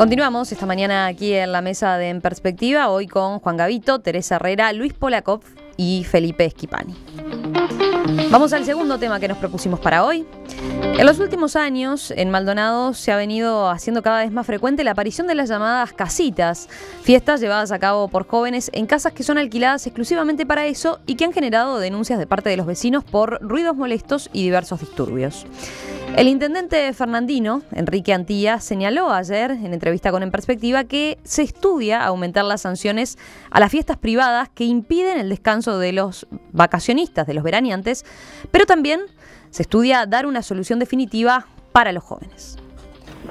Continuamos esta mañana aquí en la mesa de En Perspectiva, hoy con Juan Gavito, Teresa Herrera, Luis Polakov y Felipe Schipani. Vamos al segundo tema que nos propusimos para hoy. En los últimos años, en Maldonado se ha venido haciendo cada vez más frecuente la aparición de las llamadas casitas, fiestas llevadas a cabo por jóvenes en casas que son alquiladas exclusivamente para eso y que han generado denuncias de parte de los vecinos por ruidos molestos y diversos disturbios. El intendente fernandino, Enrique Antía, señaló ayer en entrevista con En Perspectiva que se estudia aumentar las sanciones a las fiestas privadas que impiden el descanso de los vacacionistas, de los veraneantes, pero también se estudia dar una solución definitiva para los jóvenes.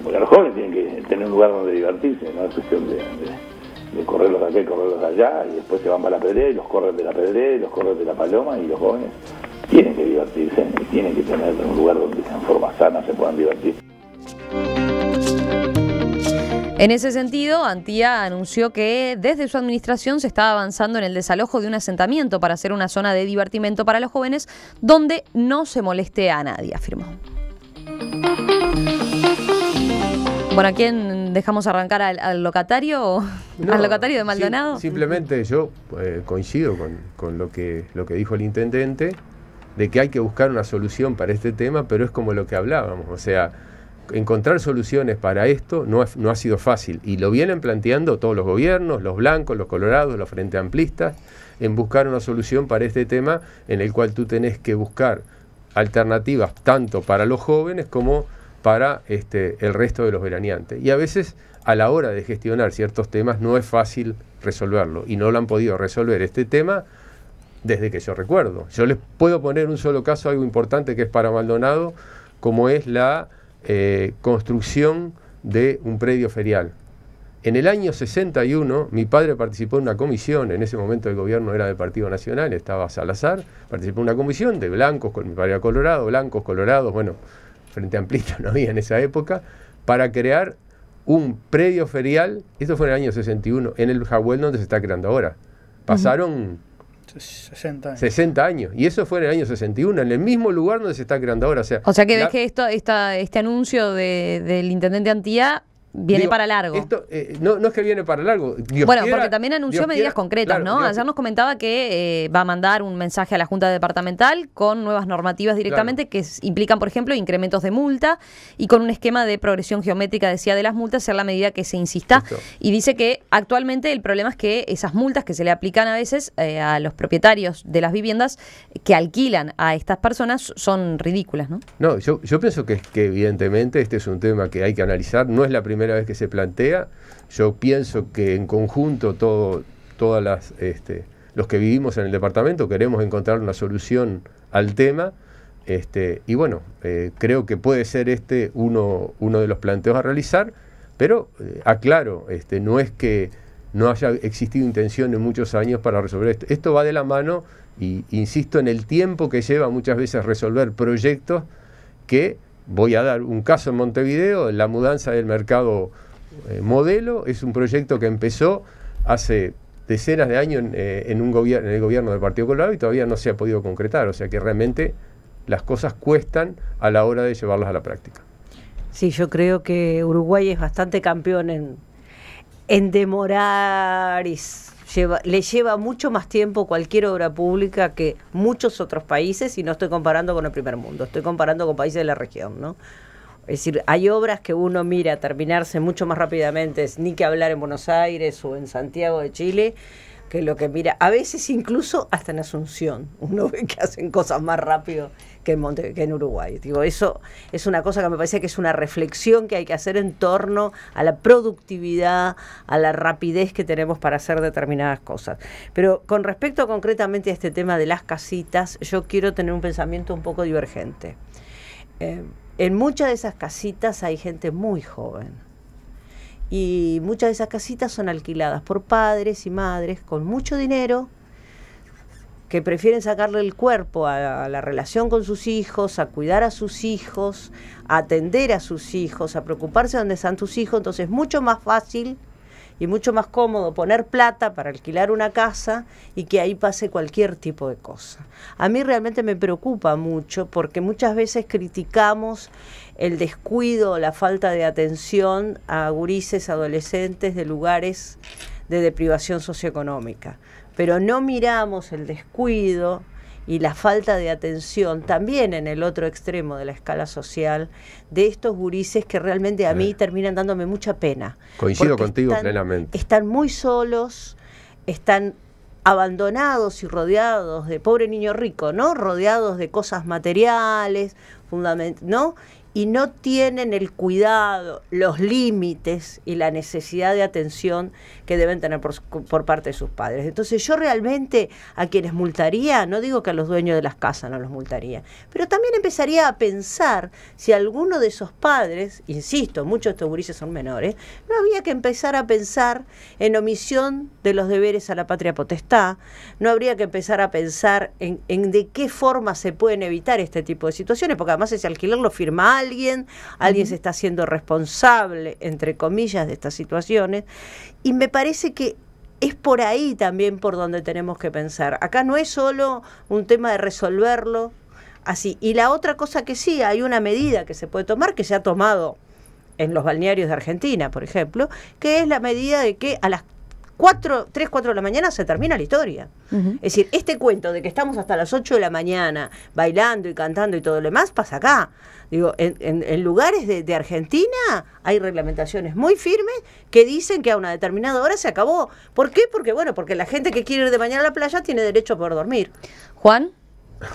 Porque los jóvenes tienen que tener un lugar donde divertirse, no es cuestión de correrlos de acá y correrlos de allá, y después se van para la Pedrera y los corren de la Pedrera y los corren de la Paloma, y los jóvenes tienen que divertirse y tienen que tener un lugar donde en forma sana se puedan divertir. En ese sentido, Antía anunció que desde su administración se está avanzando en el desalojo de un asentamiento para hacer una zona de divertimento para los jóvenes donde no se moleste a nadie, afirmó. Bueno, ¿a quién dejamos arrancar? ¿Al locatario? No, ¿al locatario de Maldonado? Sí, simplemente yo coincido con lo que dijo el intendente, de que hay que buscar una solución para este tema, pero es como lo que hablábamos, o sea, encontrar soluciones para esto no ha sido fácil, y lo vienen planteando todos los gobiernos, los blancos, los colorados, los frente amplistas, en buscar una solución para este tema en el cual tú tenés que buscar alternativas tanto para los jóvenes como para el resto de los veraneantes. Y a veces a la hora de gestionar ciertos temas no es fácil resolverlo, y no lo han podido resolver este tema desde que yo recuerdo. Yo les puedo poner un solo caso, algo importante que es para Maldonado, como es la construcción de un predio ferial. En el año 61, mi padre participó en una comisión, en ese momento el gobierno era del Partido Nacional, estaba Salazar, participó en una comisión de blancos, mi padre era colorado, blancos, colorados, bueno, frente amplista no había en esa época, para crear un predio ferial. Esto fue en el año 61, en el Jahuel donde se está creando ahora. Pasaron 60 años. Y eso fue en el año 61, en el mismo lugar donde se está creando ahora. O sea que ves que este anuncio del intendente Antía viene para largo. Esto no es que viene para largo. Porque también anunció medidas concretas, claro, ¿no? Ayer nos comentaba que va a mandar un mensaje a la Junta Departamental con nuevas normativas directamente, claro, que implican, por ejemplo, incrementos de multa y con un esquema de progresión geométrica, decía, de las multas, ser la medida que se insista. Esto. Y dice que actualmente el problema es que esas multas que se le aplican a veces a los propietarios de las viviendas que alquilan a estas personas son ridículas, ¿no? No, yo pienso que evidentemente este es un tema que hay que analizar. No es la primera vez que se plantea. Yo pienso que en conjunto todas los que vivimos en el departamento queremos encontrar una solución al tema, y bueno, creo que puede ser uno de los planteos a realizar, pero aclaro, no es que no haya existido intención en muchos años para resolver esto. Esto va de la mano, y insisto en el tiempo que lleva muchas veces resolver proyectos que, voy a dar un caso en Montevideo, la mudanza del mercado Modelo, es un proyecto que empezó hace decenas de años en el gobierno del Partido Colorado y todavía no se ha podido concretar, o sea que realmente las cosas cuestan a la hora de llevarlas a la práctica. Sí, yo creo que Uruguay es bastante campeón en demorar y le lleva mucho más tiempo cualquier obra pública que muchos otros países, y no estoy comparando con el primer mundo, estoy comparando con países de la región, ¿no? Es decir, hay obras que uno mira terminarse mucho más rápidamente, ni que hablar en Buenos Aires o en Santiago de Chile, que lo que mira, a veces incluso hasta en Asunción, uno ve que hacen cosas más rápido que en Uruguay. Digo, eso es una cosa que me parece que es una reflexión que hay que hacer en torno a la productividad, a la rapidez que tenemos para hacer determinadas cosas. Pero con respecto concretamente a este tema de las casitas, yo quiero tener un pensamiento un poco divergente. En muchas de esas casitas hay gente muy joven. Y muchas de esas casitas son alquiladas por padres y madres con mucho dinero que prefieren sacarle el cuerpo a la relación con sus hijos, a cuidar a sus hijos, a atender a sus hijos, a preocuparse de dónde están tus hijos. Entonces es mucho más fácil y mucho más cómodo poner plata para alquilar una casa y que ahí pase cualquier tipo de cosa. A mí realmente me preocupa mucho porque muchas veces criticamos el descuido, la falta de atención a gurises, adolescentes de lugares de deprivación socioeconómica, pero no miramos el descuido y la falta de atención también en el otro extremo de la escala social de estos gurises que realmente a mí terminan dándome mucha pena. Coincido contigo plenamente. Están muy solos, están abandonados y rodeados de pobre niño rico, ¿no? Rodeados de cosas materiales, ¿no? Y no tienen el cuidado, los límites y la necesidad de atención que deben tener por parte de sus padres. Entonces yo realmente a quienes multaría, no digo que a los dueños de las casas no los multaría, pero también empezaría a pensar si alguno de esos padres, insisto, muchos de estos gurises son menores, no había que empezar a pensar en omisión de los deberes a la patria potestad, no habría que empezar a pensar en de qué forma se pueden evitar este tipo de situaciones, porque además ese alquiler lo firma alguien se está haciendo responsable, entre comillas, de estas situaciones, y me parece que es por ahí también por donde tenemos que pensar. Acá no es solo un tema de resolverlo así. Y la otra cosa que sí, hay una medida que se puede tomar, que se ha tomado en los balnearios de Argentina, por ejemplo, que es la medida de que a las 3, 4 de la mañana se termina la historia. Es decir, este cuento de que estamos hasta las 8 de la mañana bailando y cantando y todo lo demás pasa acá. Digo, en lugares de Argentina hay reglamentaciones muy firmes que dicen que a una determinada hora se acabó. ¿Por qué? Porque la gente que quiere ir de mañana a la playa tiene derecho a poder dormir. Juan,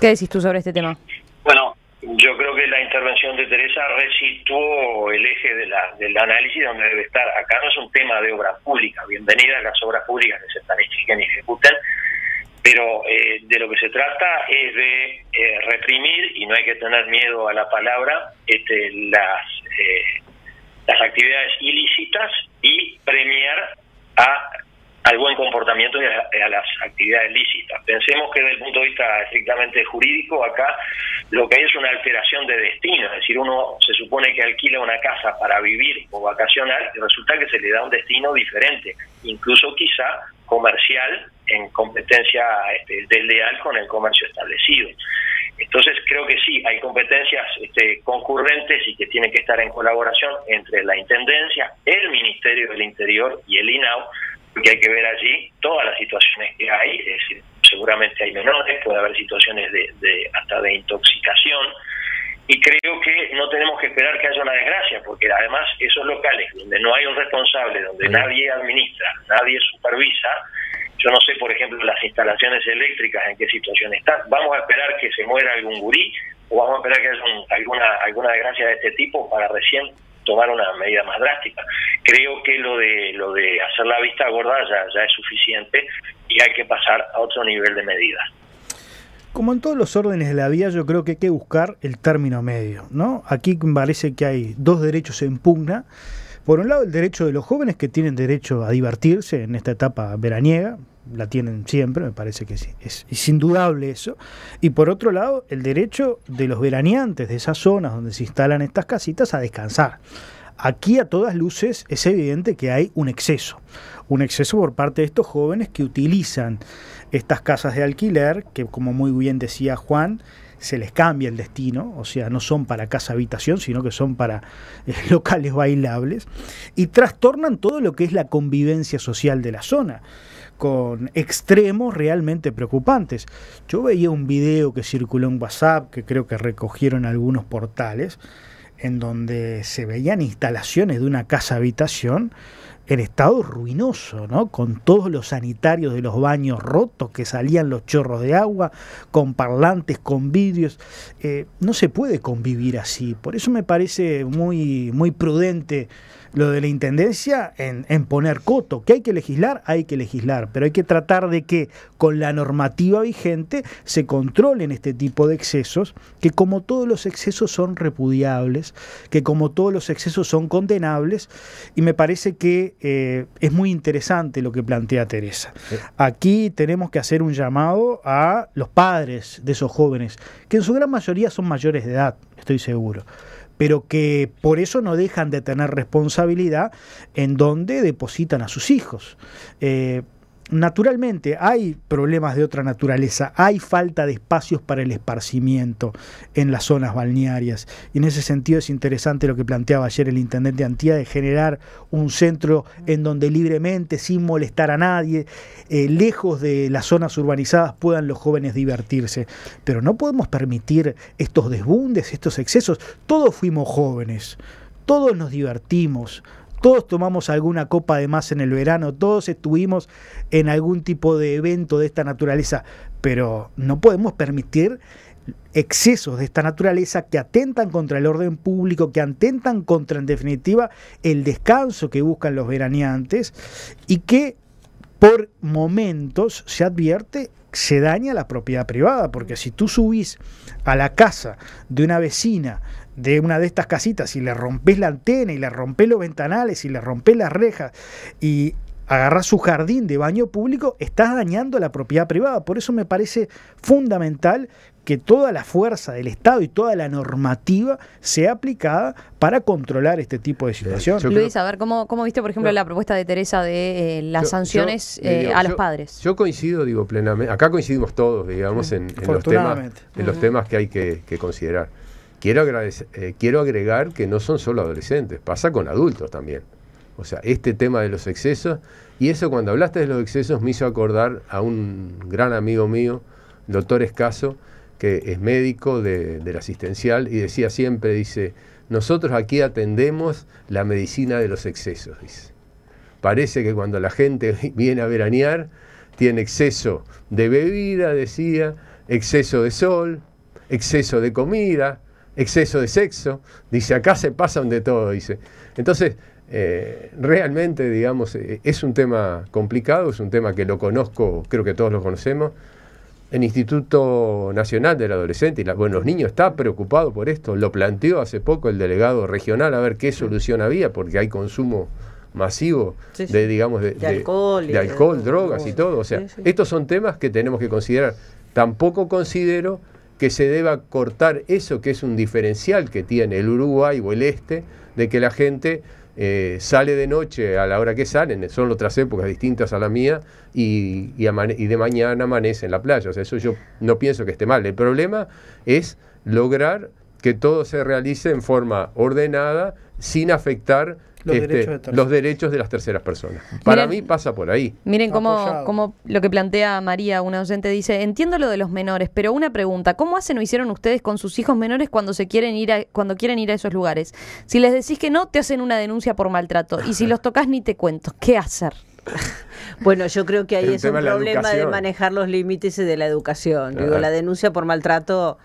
¿qué decís tú sobre este tema? Bueno, yo creo que la intervención de Teresa resituó el eje del análisis donde debe estar. Acá no es un tema de obra pública, bienvenidas las obras públicas que se planifiquen y ejecuten, pero de lo que se trata es de reprimir, y no hay que tener miedo a la palabra, las actividades ilícitas y premiar al buen comportamiento y a las actividades lícitas. Pensemos que desde el punto de vista estrictamente jurídico, acá lo que hay es una alteración de destino, es decir, uno se supone que alquila una casa para vivir o vacacionar y resulta que se le da un destino diferente, incluso quizá comercial, en competencia desleal con el comercio establecido. Entonces creo que sí, hay competencias concurrentes y que tienen que estar en colaboración entre la Intendencia, el Ministerio del Interior y el INAU, porque hay que ver allí todas las situaciones que hay, es decir, seguramente hay menores, puede haber situaciones hasta de intoxicación, y creo que no tenemos que esperar que haya una desgracia, porque además esos locales donde no hay un responsable, donde nadie administra, nadie supervisa, yo no sé, por ejemplo, las instalaciones eléctricas en qué situación están, vamos a esperar que se muera algún gurí, o vamos a esperar que haya alguna desgracia de este tipo para recién tomar una medida más drástica. Creo que lo de hacer la vista gorda ya es suficiente y hay que pasar a otro nivel de medidas. Como en todos los órdenes de la vida, yo creo que hay que buscar el término medio, ¿no? Aquí me parece que hay dos derechos en pugna. Por un lado, el derecho de los jóvenes que tienen derecho a divertirse en esta etapa veraniega, la tienen siempre, me parece que sí, es indudable eso. Y por otro lado, el derecho de los veraneantes de esas zonas donde se instalan estas casitas a descansar. Aquí a todas luces es evidente que hay un exceso por parte de estos jóvenes que utilizan estas casas de alquiler, que como muy bien decía Juan, se les cambia el destino, o sea, no son para casa habitación, sino que son para locales bailables, y trastornan todo lo que es la convivencia social de la zona, con extremos realmente preocupantes. Yo veía un video que circuló en WhatsApp, que creo que recogieron algunos portales, en donde se veían instalaciones de una casa habitación en estado ruinoso, ¿no? Con todos los sanitarios de los baños rotos, que salían los chorros de agua, con parlantes, con vidrios. No se puede convivir así. Por eso me parece muy, muy prudente lo de la Intendencia en poner coto. Que hay que legislar, pero hay que tratar de que con la normativa vigente se controlen este tipo de excesos, que como todos los excesos son repudiables, que como todos los excesos son condenables, y me parece que es muy interesante lo que plantea Teresa. Aquí tenemos que hacer un llamado a los padres de esos jóvenes, que en su gran mayoría son mayores de edad, estoy seguro, pero que por eso no dejan de tener responsabilidad en donde depositan a sus hijos. Naturalmente hay problemas de otra naturaleza, hay falta de espacios para el esparcimiento en las zonas balnearias, y en ese sentido es interesante lo que planteaba ayer el intendente Antía, de generar un centro en donde libremente, sin molestar a nadie, lejos de las zonas urbanizadas, puedan los jóvenes divertirse. Pero no podemos permitir estos desbundes, estos excesos. Todos fuimos jóvenes, todos nos divertimos, todos tomamos alguna copa de más en el verano, todos estuvimos en algún tipo de evento de esta naturaleza, pero no podemos permitir excesos de esta naturaleza que atentan contra el orden público, que atentan contra, en definitiva, el descanso que buscan los veraneantes, y que por momentos se advierte se daña la propiedad privada, porque si tú subís a la casa de una vecina de una de estas casitas y le rompés la antena y le rompés los ventanales y le rompés las rejas y agarrás su jardín de baño público, estás dañando la propiedad privada. Por eso me parece fundamental que toda la fuerza del Estado y toda la normativa sea aplicada para controlar este tipo de situaciones. Luis, a ver, ¿cómo viste, por ejemplo, la propuesta de Teresa de las sanciones a los padres? Yo coincido, plenamente. Acá coincidimos todos, digamos, en los temas que hay que considerar. Quiero agregar que no son solo adolescentes, pasa con adultos también. O sea, este tema de los excesos, y eso cuando hablaste de los excesos me hizo acordar a un gran amigo mío, el doctor Escaso, que es médico del asistencial, y decía siempre, dice, nosotros aquí atendemos la medicina de los excesos, dice. Parece que cuando la gente viene a veranear, tiene exceso de bebida, decía, exceso de sol, exceso de comida, exceso de sexo, dice, acá se pasan de todo, dice. Entonces, realmente, digamos, es un tema complicado, es un tema que lo conozco, creo que todos lo conocemos. El Instituto Nacional del Adolescente y los niños está preocupado por esto, lo planteó hace poco el delegado regional a ver qué solución había, porque hay consumo masivo de alcohol, drogas y todo. O sea, estos son temas que tenemos que considerar. Tampoco considero que se deba cortar eso que es un diferencial que tiene el Uruguay o el este, de que la gente sale de noche a la hora que salen, son otras épocas distintas a la mía, y de mañana amanece en la playa. O sea, eso yo no pienso que esté mal. El problema es lograr que todo se realice en forma ordenada, sin afectar los derechos de las terceras personas. Para mí pasa por ahí. Miren cómo lo que plantea María, una docente, dice, entiendo lo de los menores, pero una pregunta, ¿cómo hacen o hicieron ustedes con sus hijos menores cuando quieren ir a esos lugares? Si les decís que no, te hacen una denuncia por maltrato, y si los tocas ni te cuento. ¿Qué hacer? Bueno, yo creo que ahí es un problema de manejar los límites de la educación. Digo, la denuncia por maltrato,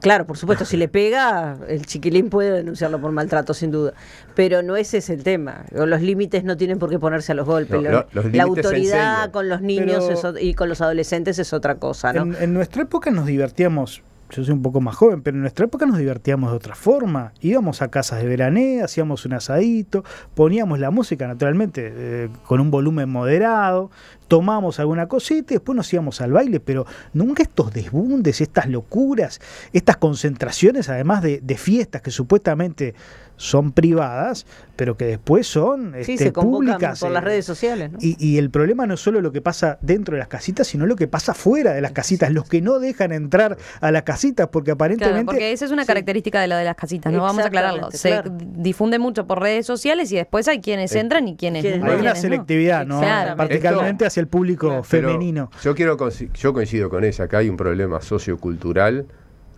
claro, por supuesto, si le pega, el chiquilín puede denunciarlo por maltrato, sin duda. Pero no ese es el tema. Los límites no tienen por qué ponerse a los golpes. La autoridad con los niños y con los adolescentes es otra cosa, ¿no? En nuestra época nos divertíamos, yo soy un poco más joven, pero en nuestra época nos divertíamos de otra forma. Íbamos a casas de veraneo, hacíamos un asadito, poníamos la música naturalmente con un volumen moderado, tomamos alguna cosita y después nos íbamos al baile, pero nunca estos desbundes, estas locuras, estas concentraciones, además de fiestas que supuestamente son privadas, pero que después son se convocan públicas por las redes sociales, ¿no? Y el problema no es solo lo que pasa dentro de las casitas, sino lo que pasa fuera de las casitas, los que no dejan entrar a las casitas, porque aparentemente... Claro, porque esa es una característica de lo de las casitas, ¿no? Vamos a aclararlo. Se difunde mucho por redes sociales y después hay quienes entran y quienes no. Hay una selectividad, ¿no? Particularmente hacia el público femenino. Yo coincido con ella, que hay un problema sociocultural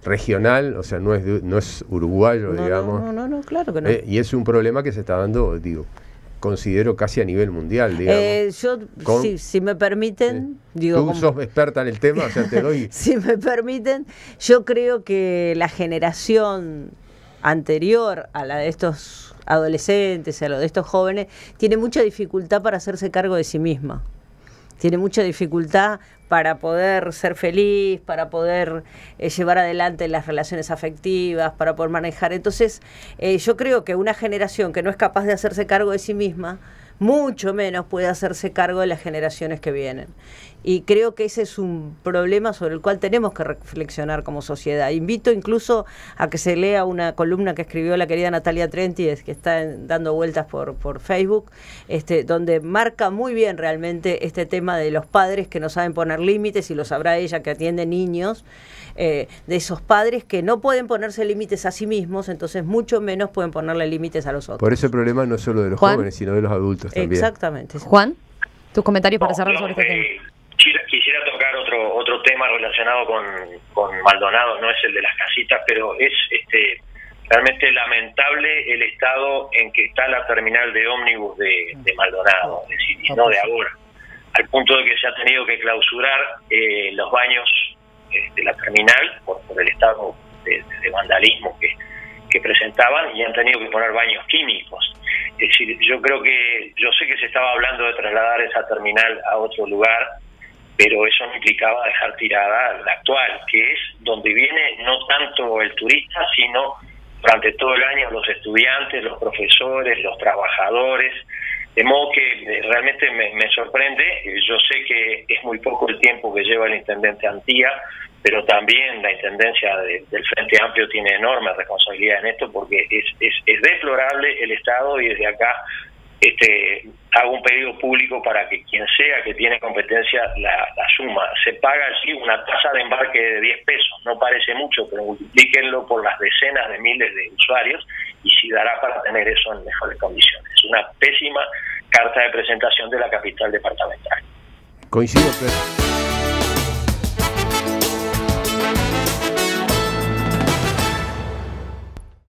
regional, o sea, no es uruguayo, digamos. No, claro que no. Y es un problema que se está dando, considero casi a nivel mundial, digamos. Si me permiten... Tú sos experta en el tema, o sea, te doy... Si me permiten, yo creo que la generación anterior a la de estos adolescentes, a la de estos jóvenes, tiene mucha dificultad para hacerse cargo de sí misma. Tiene mucha dificultad para poder ser feliz, para poder llevar adelante las relaciones afectivas, para poder manejar. Entonces, yo creo que una generación que no es capaz de hacerse cargo de sí misma, mucho menos puede hacerse cargo de las generaciones que vienen. Y creo que ese es un problema sobre el cual tenemos que reflexionar como sociedad. Invito incluso a que se lea una columna que escribió la querida Natalia Trenti, que está dando vueltas por Facebook, donde marca muy bien realmente este tema de los padres que no saben poner límites, y lo sabrá ella que atiende niños, de esos padres que no pueden ponerse límites a sí mismos, entonces mucho menos pueden ponerle límites a los otros. Por eso el problema no es solo de los jóvenes, sino de los adultos también. Exactamente. Juan, tus comentarios para cerrar sobre este tema. Quisiera tocar otro tema relacionado con Maldonado, no es el de las casitas, pero es realmente lamentable el estado en que está la terminal de ómnibus de Maldonado, es decir, y no de ahora, al punto de que se ha tenido que clausurar los baños de la terminal por el estado de vandalismo que presentaban, y han tenido que poner baños químicos. Es decir, yo sé que se estaba hablando de trasladar esa terminal a otro lugar, pero eso no implicaba dejar tirada la actual, que es donde viene no tanto el turista, sino durante todo el año los estudiantes, los profesores, los trabajadores, de modo que realmente me sorprende. Yo sé que es muy poco el tiempo que lleva el intendente Antía, pero también la intendencia del Frente Amplio tiene enorme responsabilidad en esto, porque es deplorable el estado, y desde acá hago un pedido público para que quien sea que tiene competencia la suma. Se paga allí una tasa de embarque de 10 pesos, no parece mucho, pero multiplíquenlo por las decenas de miles de usuarios y si dará para tener eso en mejores condiciones. Es una pésima carta de presentación de la capital departamental. Coincido, pero